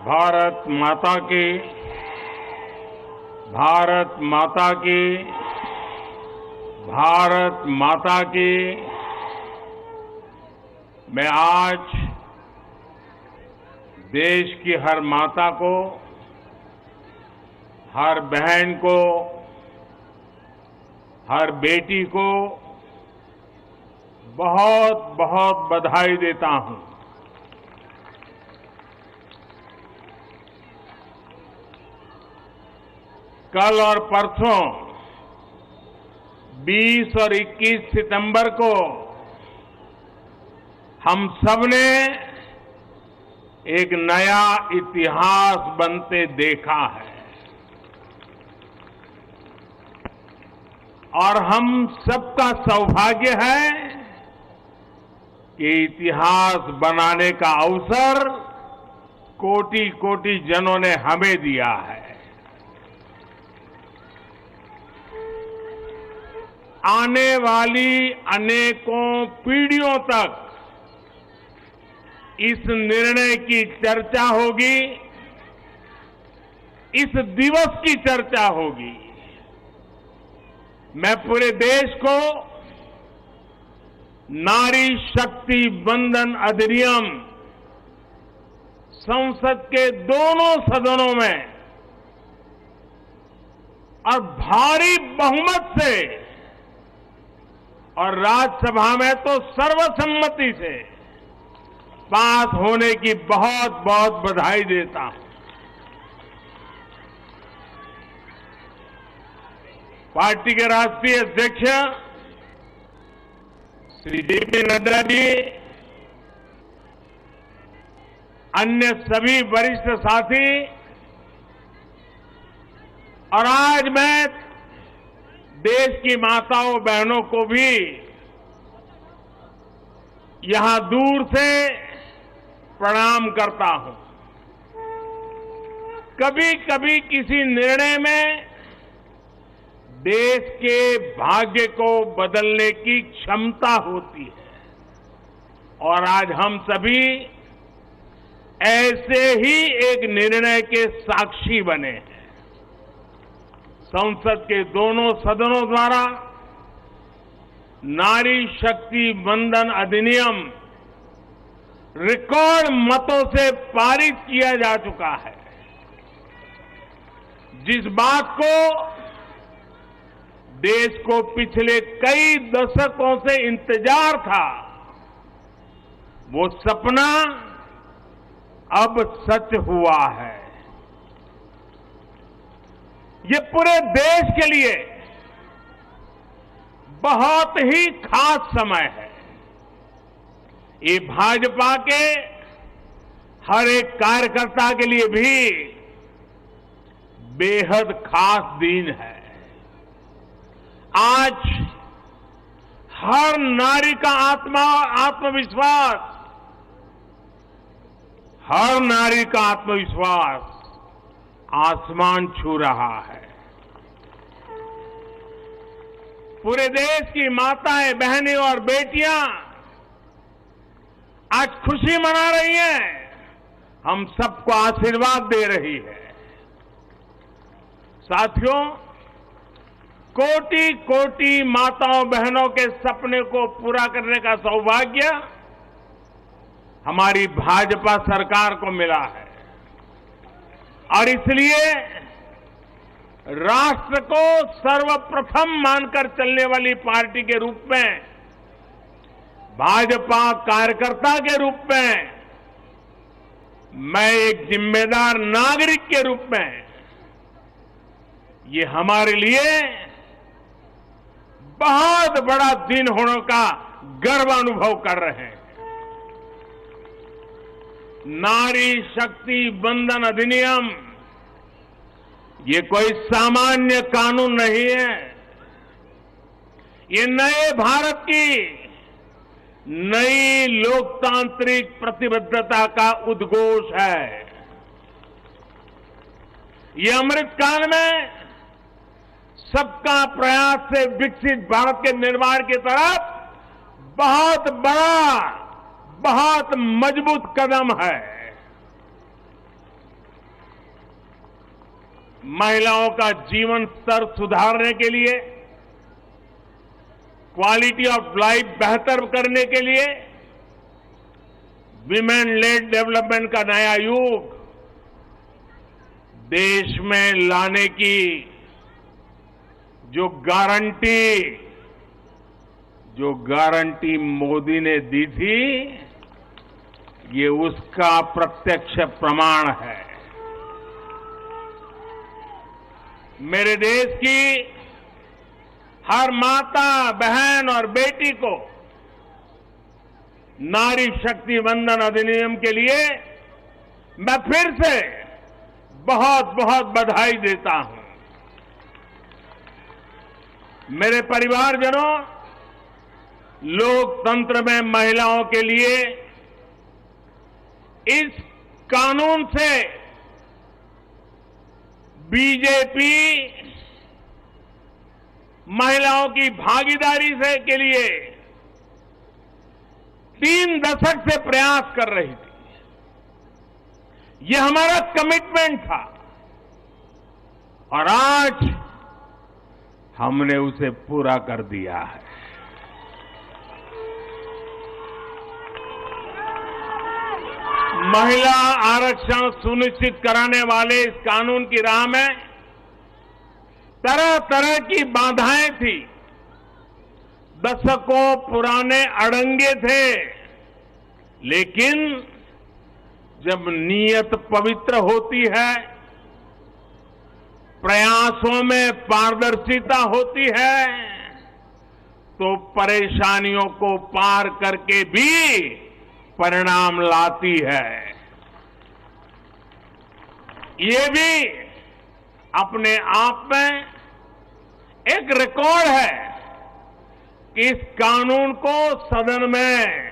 भारत माता की, भारत माता की, भारत माता की। मैं आज देश की हर माता को, हर बहन को, हर बेटी को बहुत बहुत बधाई देता हूं। कल और परसों 20 और 21 सितंबर को हम सबने एक नया इतिहास बनते देखा है और हम सबका सौभाग्य है कि इतिहास बनाने का अवसर कोटि कोटि जनों ने हमें दिया है। आने वाली अनेकों पीढ़ियों तक इस निर्णय की चर्चा होगी, इस दिवस की चर्चा होगी। मैं पूरे देश को नारी शक्ति वंदन अधिनियम संसद के दोनों सदनों में और भारी बहुमत से और राज्यसभा में तो सर्वसम्मति से पास होने की बहुत बहुत बधाई देता हूं। पार्टी के राष्ट्रीय अध्यक्ष श्री जेपी नड्डा जी, अन्य सभी वरिष्ठ साथी और आज मैं देश की माताओं बहनों को भी यहां दूर से प्रणाम करता हूं। कभी कभी किसी निर्णय में देश के भाग्य को बदलने की क्षमता होती है और आज हम सभी ऐसे ही एक निर्णय के साक्षी बने हैं। संसद के दोनों सदनों द्वारा नारी शक्ति वंदन अधिनियम रिकॉर्ड मतों से पारित किया जा चुका है। जिस बात को देश को पिछले कई दशकों से इंतजार था, वो सपना अब सच हुआ है। ये पूरे देश के लिए बहुत ही खास समय है। ये भाजपा के हर एक कार्यकर्ता के लिए भी बेहद खास दिन है। आज हर नारी का आत्मविश्वास, हर नारी का आत्मविश्वास आसमान छू रहा है। पूरे देश की माताएं, बहनें और बेटियां आज खुशी मना रही हैं, हम सबको आशीर्वाद दे रही है। साथियों, कोटि कोटि माताओं बहनों के सपने को पूरा करने का सौभाग्य हमारी भाजपा सरकार को मिला है और इसलिए राष्ट्र को सर्वप्रथम मानकर चलने वाली पार्टी के रूप में, भाजपा कार्यकर्ता के रूप में, मैं एक जिम्मेदार नागरिक के रूप में, ये हमारे लिए बहुत बड़ा दिन होने का गर्व अनुभव कर रहे हैं। नारी शक्ति वंदन अधिनियम ये कोई सामान्य कानून नहीं है। ये नए भारत की नई लोकतांत्रिक प्रतिबद्धता का उद्घोष है। ये अमृतकाल में सबका प्रयास से विकसित भारत के निर्माण की तरफ बहुत बड़ा, बहुत मजबूत कदम है। महिलाओं का जीवन स्तर सुधारने के लिए, क्वालिटी ऑफ लाइफ बेहतर करने के लिए विमेन लेड डेवलपमेंट का नया युग देश में लाने की जो गारंटी मोदी ने दी थी, ये उसका प्रत्यक्ष प्रमाण है। मेरे देश की हर माता, बहन और बेटी को नारी शक्ति वंदन अधिनियम के लिए मैं फिर से बहुत बहुत बधाई देता हूं। मेरे परिवारजनों, लोकतंत्र में महिलाओं के लिए इस कानून से बीजेपी महिलाओं की भागीदारी से के लिए 3 दशक से प्रयास कर रही थी। यह हमारा कमिटमेंट था और आज हमने उसे पूरा कर दिया है। महिला आरक्षण सुनिश्चित कराने वाले इस कानून की राह में तरह तरह की बाधाएं थी, दशकों पुराने अड़ंगे थे, लेकिन जब नीयत पवित्र होती है, प्रयासों में पारदर्शिता होती है, तो परेशानियों को पार करके भी परिणाम लाती है। ये भी अपने आप में एक रिकॉर्ड है कि इस कानून को सदन में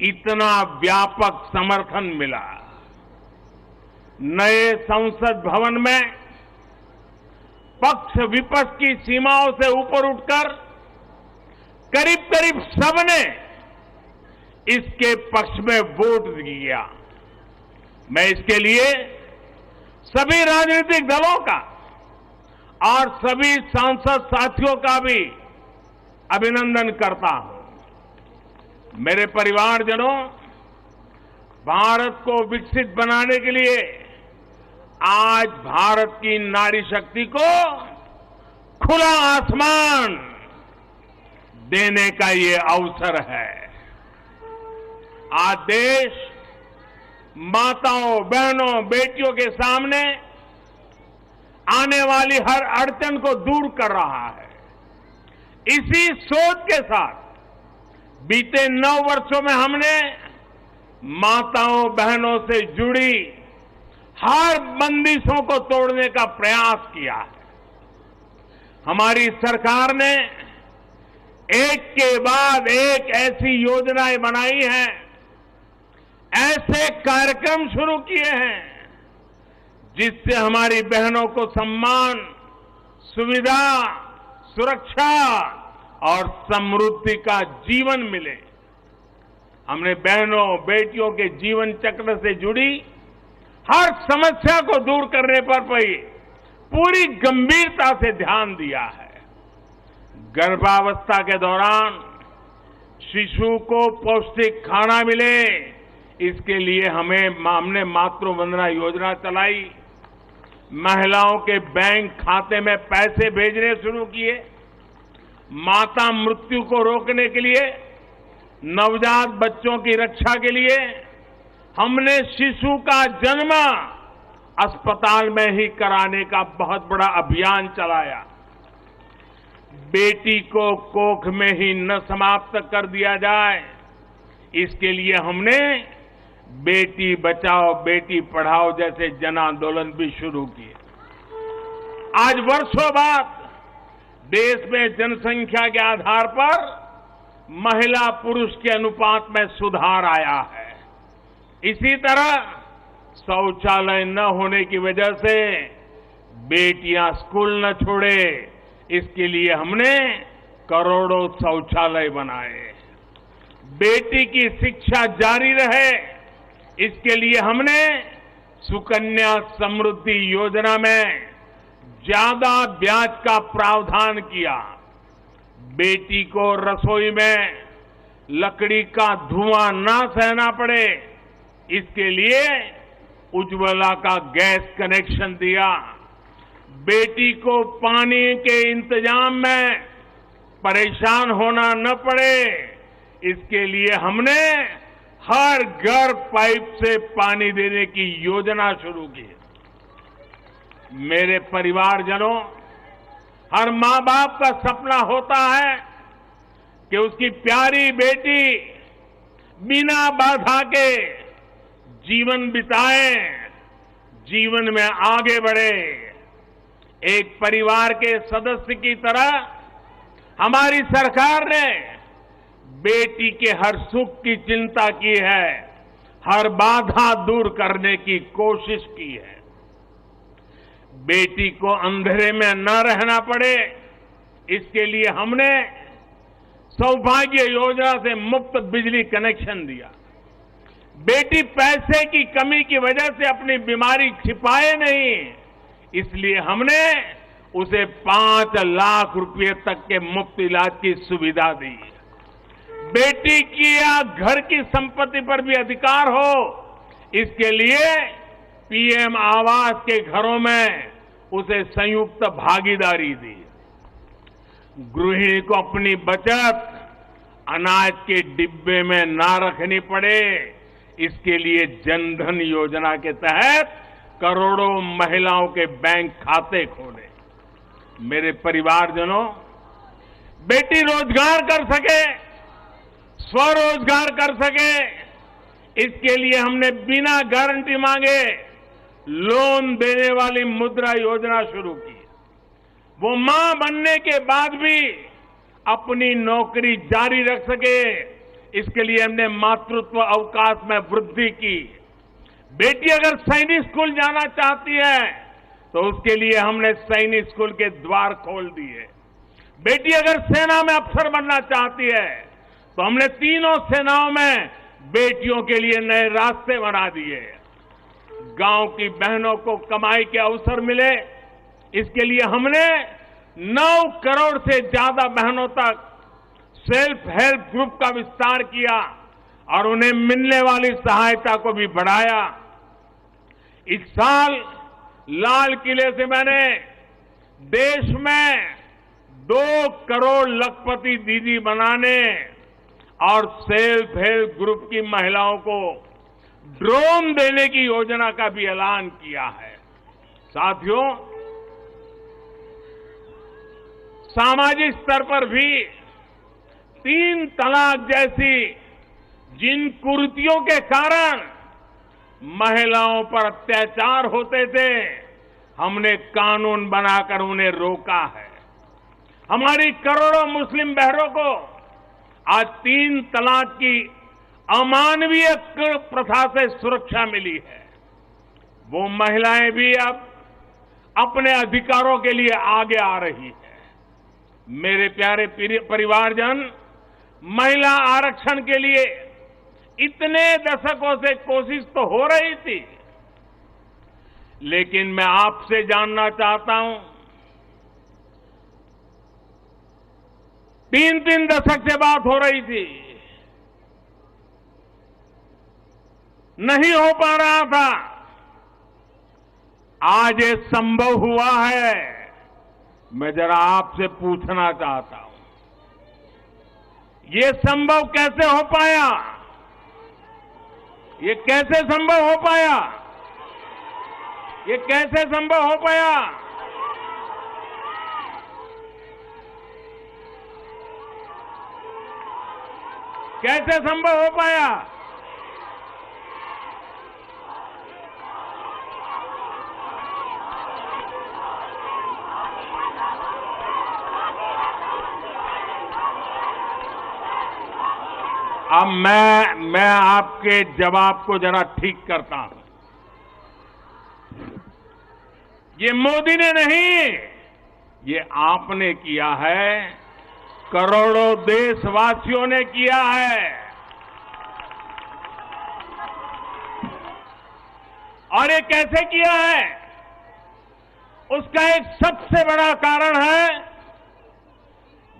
इतना व्यापक समर्थन मिला। नए संसद भवन में पक्ष विपक्ष की सीमाओं से ऊपर उठकर करीब करीब सबने इसके पक्ष में वोट दिया। मैं इसके लिए सभी राजनीतिक दलों का और सभी सांसद साथियों का भी अभिनंदन करता हूं। मेरे परिवारजनों, भारत को विकसित बनाने के लिए आज भारत की नारी शक्ति को खुला आसमान देने का ये अवसर है। आज देश माताओं, बहनों, बेटियों के सामने आने वाली हर अड़चन को दूर कर रहा है। इसी सोच के साथ बीते 9 वर्षों में हमने माताओं, बहनों से जुड़ी हर बंदिशों को तोड़ने का प्रयास किया है। हमारी सरकार ने एक के बाद एक ऐसी योजनाएं बनाई हैं, ऐसे कार्यक्रम शुरू किए हैं जिससे हमारी बहनों को सम्मान, सुविधा, सुरक्षा और समृद्धि का जीवन मिले। हमने बहनों, बेटियों के जीवन चक्र से जुड़ी हर समस्या को दूर करने पर पूरी गंभीरता से ध्यान दिया है। गर्भावस्था के दौरान शिशु को पौष्टिक खाना मिले, इसके लिए हमने मातृ वंदना योजना चलाई। महिलाओं के बैंक खाते में पैसे भेजने शुरू किए। माता मृत्यु को रोकने के लिए, नवजात बच्चों की रक्षा के लिए हमने शिशु का जन्म अस्पताल में ही कराने का बहुत बड़ा अभियान चलाया। बेटी को कोख में ही न समाप्त कर दिया जाए, इसके लिए हमने बेटी बचाओ बेटी पढ़ाओ जैसे जन आंदोलन भी शुरू किए। आज वर्षों बाद देश में जनसंख्या के आधार पर महिला पुरुष के अनुपात में सुधार आया है। इसी तरह शौचालय न होने की वजह से बेटियां स्कूल न छोड़े, इसके लिए हमने करोड़ों शौचालय बनाए। बेटी की शिक्षा जारी रहे, इसके लिए हमने सुकन्या समृद्धि योजना में ज्यादा ब्याज का प्रावधान किया। बेटी को रसोई में लकड़ी का धुआं ना सहना पड़े, इसके लिए उज्ज्वला का गैस कनेक्शन दिया। बेटी को पानी के इंतजाम में परेशान होना न पड़े, इसके लिए हमने हर घर पाइप से पानी देने की योजना शुरू की। मेरे परिवारजनों, हर मां बाप का सपना होता है कि उसकी प्यारी बेटी बिना बाधा के जीवन बिताए, जीवन में आगे बढ़े। एक परिवार के सदस्य की तरह हमारी सरकार ने बेटी के हर सुख की चिंता की है, हर बाधा दूर करने की कोशिश की है। बेटी को अंधेरे में न रहना पड़े, इसके लिए हमने सौभाग्य योजना से मुफ्त बिजली कनेक्शन दिया। बेटी पैसे की कमी की वजह से अपनी बीमारी छिपाए नहीं, इसलिए हमने उसे 5 लाख रुपए तक के मुफ्त इलाज की सुविधा दी। बेटी की या घर की संपत्ति पर भी अधिकार हो, इसके लिए पीएम आवास के घरों में उसे संयुक्त भागीदारी दी। गृहिणी को अपनी बचत अनाज के डिब्बे में ना रखनी पड़े, इसके लिए जनधन योजना के तहत करोड़ों महिलाओं के बैंक खाते खोले। मेरे परिवारजनों, बेटी रोजगार कर सके, स्वरोजगार कर सके, इसके लिए हमने बिना गारंटी मांगे लोन देने वाली मुद्रा योजना शुरू की। वो मां बनने के बाद भी अपनी नौकरी जारी रख सके, इसके लिए हमने मातृत्व अवकाश में वृद्धि की। बेटी अगर सैनिक स्कूल जाना चाहती है तो उसके लिए हमने सैनिक स्कूल के द्वार खोल दिए। बेटी अगर सेना में अफसर बनना चाहती है तो हमने तीनों सेनाओं में बेटियों के लिए नए रास्ते बना दिए। गांव की बहनों को कमाई के अवसर मिले, इसके लिए हमने 9 करोड़ से ज्यादा बहनों तक सेल्फ हेल्प ग्रुप का विस्तार किया और उन्हें मिलने वाली सहायता को भी बढ़ाया। इस साल लाल किले से मैंने देश में 2 करोड़ लखपति दीदी बनाने और सेल्फ हेल्प ग्रुप की महिलाओं को ड्रोन देने की योजना का भी ऐलान किया है। साथियों, सामाजिक स्तर पर भी 3 तलाक जैसी जिन कुरीतियों के कारण महिलाओं पर अत्याचार होते थे, हमने कानून बनाकर उन्हें रोका है। हमारी करोड़ों मुस्लिम बहनों को आज 3 तलाक की अमानवीय प्रथा से सुरक्षा मिली है। वो महिलाएं भी अब अपने अधिकारों के लिए आगे आ रही है। मेरे प्यारे परिवारजन, महिला आरक्षण के लिए इतने दशकों से कोशिश तो हो रही थी, लेकिन मैं आपसे जानना चाहता हूं, 3 दशक से बात हो रही थी, नहीं हो पा रहा था। आज ये संभव हुआ है। मैं जरा आपसे पूछना चाहता हूं, ये संभव कैसे हो पाया? ये कैसे संभव हो पाया? ये कैसे संभव हो पाया? कैसे संभव हो पाया? अब मैं आपके जवाब को जरा ठीक करता हूं। ये मोदी ने नहीं, ये आपने किया है, करोड़ों देशवासियों ने किया है। और ये कैसे किया है? उसका एक सबसे बड़ा कारण है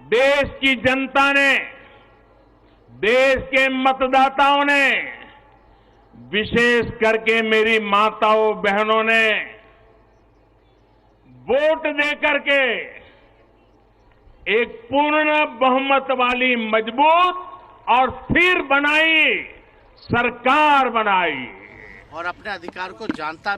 देश की जनता ने, देश के मतदाताओं ने, विशेष करके मेरी माताओं बहनों ने वोट देकर के एक पूर्ण बहुमत वाली मजबूत और स्थिर बनाई सरकार बनाई और अपने अधिकार को जानता